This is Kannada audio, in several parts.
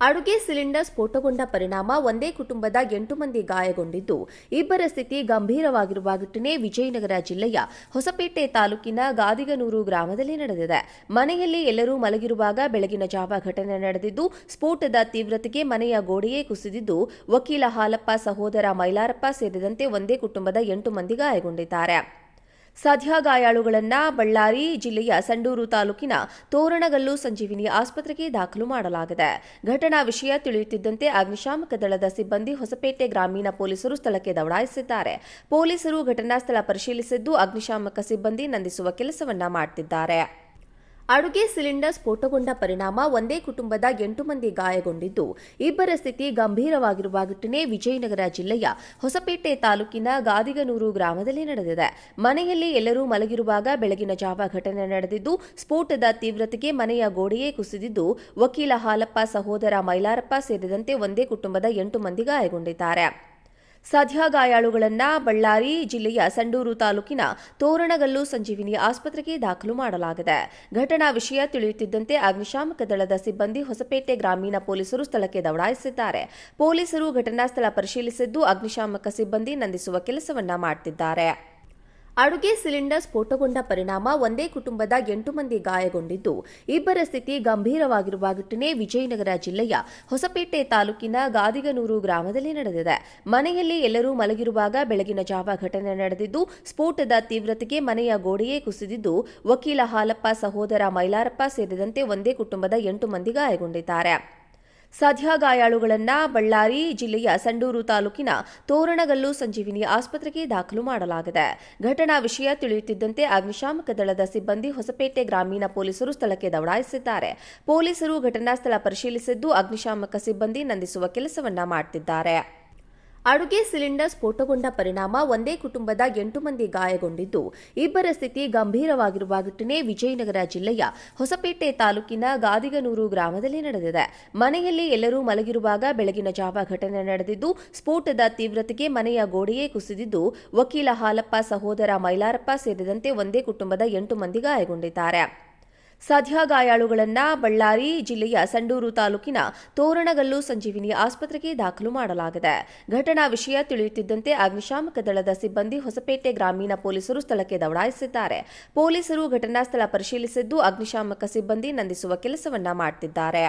ಅಡುಗೆ ಸಿಲಿಂಡರ್ ಸ್ಫೋಟಗೊಂಡ ಪರಿಣಾಮ ಒಂದೇ ಕುಟುಂಬದ 8 ಮಂದಿ ಗಾಯಗೊಂಡಿದ್ದು, ಇಬ್ಬರ ಸ್ಥಿತಿ ಗಂಭೀರವಾಗಿರುವ ಘಟನೆ ವಿಜಯನಗರ ಜಿಲ್ಲೆಯ ಹೊಸಪೇಟೆ ತಾಲೂಕಿನ ಗಾದಿಗನೂರು ಗ್ರಾಮದಲ್ಲಿ ನಡೆದಿದೆ. ಮನೆಯಲ್ಲಿ ಎಲ್ಲರೂ ಮಲಗಿರುವಾಗ ಬೆಳಗಿನ ಜಾವ ಘಟನೆ ನಡೆದಿದ್ದು, ಸ್ಫೋಟದ ತೀವ್ರತೆಗೆ ಮನೆಯ ಗೋಡೆಯೇ ಕುಸಿದಿದ್ದು, ವಕೀಲ ಹಾಲಪ್ಪ ಸಹೋದರ ಮೈಲಾರಪ್ಪ ಸೇರಿದಂತೆ ಒಂದೇ ಕುಟುಂಬದ 8 ಮಂದಿ ಗಾಯಗೊಂಡಿದ್ದಾರೆ. ಸದ್ಯ ಗಾಯಾಳುಗಳನ್ನು ಬಳ್ಳಾರಿ ಜಿಲ್ಲೆಯ ಸಂಡೂರು ತಾಲೂಕಿನ ತೋರಣಗಲ್ಲು ಸಂಜೀವಿನಿ ಆಸ್ಪತ್ರೆಗೆ ದಾಖಲು ಮಾಡಲಾಗಿದೆ. ಘಟನಾ ವಿಷಯ ತಿಳಿಯುತ್ತಿದ್ದಂತೆ ಅಗ್ನಿಶಾಮಕ ದಳದ ಸಿಬ್ಬಂದಿ ಹೊಸಪೇಟೆ ಗ್ರಾಮೀಣ ಪೊಲೀಸರು ಸ್ಥಳಕ್ಕೆ ದೌಡಾಯಿಸಿದ್ದಾರೆ. ಪೊಲೀಸರು ಘಟನಾ ಸ್ಥಳ ಪರಿಶೀಲಿಸಿದ್ದು, ಅಗ್ನಿಶಾಮಕ ಸಿಬ್ಬಂದಿ ನಂದಿಸುವ ಕೆಲಸವನ್ನ ಮಾಡುತ್ತಿದ್ದಾರೆ. ಅಡುಗೆ ಸಿಲಿಂಡರ್ ಸ್ಫೋಟಗೊಂಡ ಪರಿಣಾಮ ಒಂದೇ ಕುಟುಂಬದ 8 ಮಂದಿ ಗಾಯಗೊಂಡಿದ್ದು, ಇಬ್ಬರ ಸ್ಥಿತಿ ಗಂಭೀರವಾಗಿರುವ ಘಟನೆ ವಿಜಯನಗರ ಜಿಲ್ಲೆಯ ಹೊಸಪೇಟೆ ತಾಲೂಕಿನ ಗಾದಿಗನೂರು ಗ್ರಾಮದಲ್ಲಿ ನಡೆದಿದೆ. ಮನೆಯಲ್ಲಿ ಎಲ್ಲರೂ ಮಲಗಿರುವಾಗ ಬೆಳಗಿನ ಜಾವ ಘಟನೆ ನಡೆದಿದ್ದು, ಸ್ಫೋಟದ ತೀವ್ರತೆಗೆ ಮನೆಯ ಗೋಡೆಯೇ ಕುಸಿದಿದ್ದು, ವಕೀಲ ಹಾಲಪ್ಪ ಸಹೋದರ ಮೈಲಾರಪ್ಪ ಸೇರಿದಂತೆ ಒಂದೇ ಕುಟುಂಬದ 8 ಮಂದಿ ಗಾಯಗೊಂಡಿದ್ದಾರೆ. ಸದ್ಯ ಗಾಯಾಳುಗಳನ್ನು ಬಳ್ಳಾರಿ ಜಿಲ್ಲೆಯ ಸಂಡೂರು ತಾಲೂಕಿನ ತೋರಣಗಲ್ಲು ಸಂಜೀವಿನಿ ಆಸ್ಪತ್ರೆಗೆ ದಾಖಲು ಮಾಡಲಾಗಿದೆ. ಘಟನಾ ವಿಷಯ ತಿಳಿಯುತ್ತಿದ್ದಂತೆ ಅಗ್ನಿಶಾಮಕ ದಳದ ಸಿಬ್ಬಂದಿ ಹೊಸಪೇಟೆ ಗ್ರಾಮೀಣ ಪೊಲೀಸರು ಸ್ಥಳಕ್ಕೆ ದೌಡಾಯಿಸಿದ್ದಾರೆ. ಪೊಲೀಸರು ಘಟನಾ ಸ್ಥಳ ಪರಿಶೀಲಿಸಿದ್ದು, ಅಗ್ನಿಶಾಮಕ ಸಿಬ್ಬಂದಿ ನಂದಿಸುವ ಕೆಲಸವನ್ನ ಮಾಡುತ್ತಿದ್ದಾರೆ. ಅಡುಗೆ ಸಿಲಿಂಡರ್ ಸ್ಫೋಟಗೊಂಡ ಪರಿಣಾಮ ಒಂದೇ ಕುಟುಂಬದ 8 ಮಂದಿ ಗಾಯಗೊಂಡಿದ್ದು, ಇಬ್ಬರ ಸ್ಥಿತಿ ಗಂಭೀರವಾಗಿರುವ ಘಟನೆ ವಿಜಯನಗರ ಜಿಲ್ಲೆಯ ಹೊಸಪೇಟೆ ತಾಲೂಕಿನ ಗಾದಿಗನೂರು ಗ್ರಾಮದಲ್ಲಿ ನಡೆದಿದೆ. ಮನೆಯಲ್ಲಿ ಎಲ್ಲರೂ ಮಲಗಿರುವಾಗ ಬೆಳಗಿನ ಜಾವ ಘಟನೆ ನಡೆದಿದ್ದು, ಸ್ಫೋಟದ ತೀವ್ರತೆಗೆ ಮನೆಯ ಗೋಡೆಯೇ ಕುಸಿದಿದ್ದು, ವಕೀಲ ಹಾಲಪ್ಪ ಸಹೋದರ ಮೈಲಾರಪ್ಪ ಸೇರಿದಂತೆ ಒಂದೇ ಕುಟುಂಬದ 8 ಮಂದಿ ಗಾಯಗೊಂಡಿದ್ದಾರೆ. ಸದ್ಯ ಗಾಯಾಳುಗಳನ್ನು ಬಳ್ಳಾರಿ ಜಿಲ್ಲೆಯ ಸಂಡೂರು ತಾಲೂಕಿನ ತೋರಣಗಲ್ಲು ಸಂಜೀವಿನಿ ಆಸ್ಪತ್ರೆಗೆ ದಾಖಲು ಮಾಡಲಾಗಿದೆ. ಘಟನಾ ವಿಷಯ ತಿಳಿಯುತ್ತಿದ್ದಂತೆ ಅಗ್ನಿಶಾಮಕ ದಳದ ಸಿಬ್ಬಂದಿ ಹೊಸಪೇಟೆ ಗ್ರಾಮೀಣ ಪೊಲೀಸರು ಸ್ಥಳಕ್ಕೆ ದೌಡಾಯಿಸಿದ್ದಾರೆ. ಪೊಲೀಸರು ಘಟನಾ ಸ್ಥಳ ಪರಿಶೀಲಿಸಿದ್ದು, ಅಗ್ನಿಶಾಮಕ ಸಿಬ್ಬಂದಿ ನಂದಿಸುವ ಕೆಲಸವನ್ನ ಮಾಡುತ್ತಿದ್ದಾರೆ. ಅಡುಗೆ ಸಿಲಿಂಡರ್ ಸ್ಫೋಟಗೊಂಡ ಪರಿಣಾಮ ಒಂದೇ ಕುಟುಂಬದ 8 ಮಂದಿ ಗಾಯಗೊಂಡಿದ್ದು, ಇಬ್ಬರ ಸ್ಥಿತಿ ಗಂಭೀರವಾಗಿರುವ ಘಟನೆ ವಿಜಯನಗರ ಜಿಲ್ಲೆಯ ಹೊಸಪೇಟೆ ತಾಲೂಕಿನ ಗಾದಿಗನೂರು ಗ್ರಾಮದಲ್ಲಿ ನಡೆದಿದೆ. ಮನೆಯಲ್ಲಿ ಎಲ್ಲರೂ ಮಲಗಿರುವಾಗ ಬೆಳಗಿನ ಜಾವ ಘಟನೆ ನಡೆದಿದ್ದು, ಸ್ಫೋಟದ ತೀವ್ರತೆಗೆ ಮನೆಯ ಗೋಡೆಯೇ ಕುಸಿದಿದ್ದು, ವಕೀಲ ಹಾಲಪ್ಪ ಸಹೋದರ ಮೈಲಾರಪ್ಪ ಸೇರಿದಂತೆ ಒಂದೇ ಕುಟುಂಬದ 8 ಮಂದಿ ಗಾಯಗೊಂಡಿದ್ದಾರೆ. ಸದ್ಯ ಗಾಯಾಳುಗಳನ್ನು ಬಳ್ಳಾರಿ ಜಿಲ್ಲೆಯ ಸಂಡೂರು ತಾಲೂಕಿನ ತೋರಣಗಲ್ಲು ಸಂಜೀವಿನಿ ಆಸ್ಪತ್ರೆಗೆ ದಾಖಲು ಮಾಡಲಾಗಿದೆ. ಘಟನಾ ವಿಷಯ ತಿಳಿಯುತ್ತಿದ್ದಂತೆ ಅಗ್ನಿಶಾಮಕ ದಳದ ಸಿಬ್ಬಂದಿ ಹೊಸಪೇಟೆ ಗ್ರಾಮೀಣ ಪೊಲೀಸರು ಸ್ಥಳಕ್ಕೆ ದೌಡಾಯಿಸಿದ್ದಾರೆ. ಪೊಲೀಸರು ಘಟನಾ ಸ್ಥಳ ಪರಿಶೀಲಿಸಿದ್ದು, ಅಗ್ನಿಶಾಮಕ ಸಿಬ್ಬಂದಿ ನಂದಿಸುವ ಕೆಲಸವನ್ನ ಮಾಡುತ್ತಿದ್ದಾರೆ.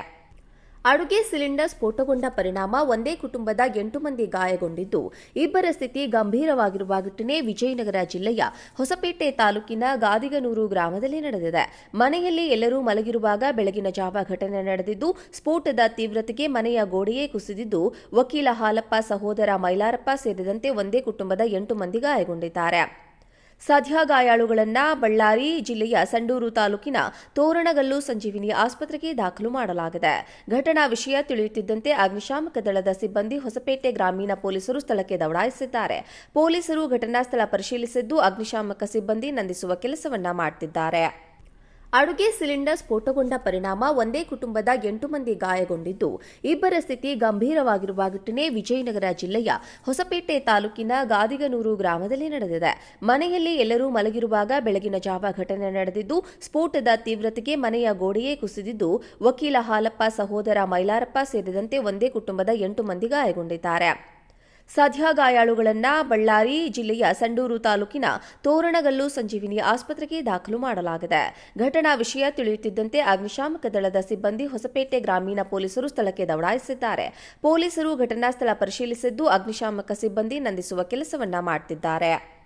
ಅಡುಗೆ ಸಿಲಿಂಡರ್ ಸ್ಫೋಟಗೊಂಡ ಪರಿಣಾಮ ಒಂದೇ ಕುಟುಂಬದ 8 ಮಂದಿ ಗಾಯಗೊಂಡಿದ್ದು, ಇಬ್ಬರ ಸ್ಥಿತಿ ಗಂಭೀರವಾಗಿರುವ ಘಟನೆ ವಿಜಯನಗರ ಜಿಲ್ಲೆಯ ಹೊಸಪೇಟೆ ತಾಲೂಕಿನ ಗಾದಿಗನೂರು ಗ್ರಾಮದಲ್ಲಿ ನಡೆದಿದೆ. ಮನೆಯಲ್ಲಿ ಎಲ್ಲರೂ ಮಲಗಿರುವಾಗ ಬೆಳಗಿನ ಜಾವ ಘಟನೆ ನಡೆದಿದ್ದು, ಸ್ಫೋಟದ ತೀವ್ರತೆಗೆ ಮನೆಯ ಗೋಡೆಯೇ ಕುಸಿದಿದ್ದು, ವಕೀಲ ಹಾಲಪ್ಪ ಸಹೋದರ ಮೈಲಾರಪ್ಪ ಸೇರಿದಂತೆ ಒಂದೇ ಕುಟುಂಬದ 8 ಮಂದಿ ಗಾಯಗೊಂಡಿದ್ದಾರೆ. ಸದ್ಯ ಗಾಯಾಳುಗಳನ್ನು ಬಳ್ಳಾರಿ ಜಿಲ್ಲೆಯ ಸಂಡೂರು ತಾಲೂಕಿನ ತೋರಣಗಲ್ಲು ಸಂಜೀವಿನಿ ಆಸ್ಪತ್ರೆಗೆ ದಾಖಲು ಮಾಡಲಾಗಿದೆ. ಘಟನಾ ವಿಷಯ ತಿಳಿಯುತ್ತಿದ್ದಂತೆ ಅಗ್ನಿಶಾಮಕ ದಳದ ಸಿಬ್ಬಂದಿ ಹೊಸಪೇಟೆ ಗ್ರಾಮೀಣ ಪೊಲೀಸರು ಸ್ಥಳಕ್ಕೆ ದೌಡಾಯಿಸಿದ್ದಾರೆ. ಪೊಲೀಸರು ಘಟನಾ ಸ್ಥಳ ಪರಿಶೀಲಿಸಿದ್ದು, ಅಗ್ನಿಶಾಮಕ ಸಿಬ್ಬಂದಿ ನಂದಿಸುವ ಕೆಲಸವನ್ನ ಮಾಡುತ್ತಿದ್ದಾರೆ. ಅಡುಗೆ ಸಿಲಿಂಡರ್ ಸ್ಫೋಟಗೊಂಡ ಪರಿಣಾಮ ಒಂದೇ ಕುಟುಂಬದ 8 ಮಂದಿ ಗಾಯಗೊಂಡಿದ್ದು, ಇಬ್ಬರ ಸ್ಥಿತಿ ಗಂಭೀರವಾಗಿರುವ ಘಟನೆ ವಿಜಯನಗರ ಜಿಲ್ಲೆಯ ಹೊಸಪೇಟೆ ತಾಲೂಕಿನ ಗಾದಿಗನೂರು ಗ್ರಾಮದಲ್ಲಿ ನಡೆದಿದೆ. ಮನೆಯಲ್ಲಿ ಎಲ್ಲರೂ ಮಲಗಿರುವಾಗ ಬೆಳಗಿನ ಜಾವ ಘಟನೆ ನಡೆದಿದ್ದು, ಸ್ಫೋಟದ ತೀವ್ರತೆಗೆ ಮನೆಯ ಗೋಡೆಯೇ ಕುಸಿದಿದ್ದು, ವಕೀಲ ಹಾಲಪ್ಪ ಸಹೋದರ ಮೈಲಾರಪ್ಪ ಸೇರಿದಂತೆ ಒಂದೇ ಕುಟುಂಬದ 8 ಮಂದಿ ಗಾಯಗೊಂಡಿದ್ದಾರೆ. ಸದ್ಯ ಗಾಯಾಳುಗಳನ್ನು ಬಳ್ಳಾರಿ ಜಿಲ್ಲೆಯ ಸಂಡೂರು ತಾಲೂಕಿನ ತೋರಣಗಲ್ಲು ಸಂಜೀವಿನಿ ಆಸ್ಪತ್ರೆಗೆ ದಾಖಲು ಮಾಡಲಾಗಿದೆ. ಘಟನಾ ವಿಷಯ ತಿಳಿಯುತ್ತಿದ್ದಂತೆ ಅಗ್ನಿಶಾಮಕ ದಳದ ಸಿಬ್ಬಂದಿ ಹೊಸಪೇಟೆ ಗ್ರಾಮೀಣ ಪೊಲೀಸರು ಸ್ಥಳಕ್ಕೆ ದೌಡಾಯಿಸಿದ್ದಾರೆ. ಪೊಲೀಸರು ಘಟನಾ ಸ್ಥಳ ಪರಿಶೀಲಿಸಿದ್ದು, ಅಗ್ನಿಶಾಮಕ ಸಿಬ್ಬಂದಿ ನಂದಿಸುವ ಕೆಲಸವನ್ನ ಮಾಡುತ್ತಿದ್ದಾರೆ.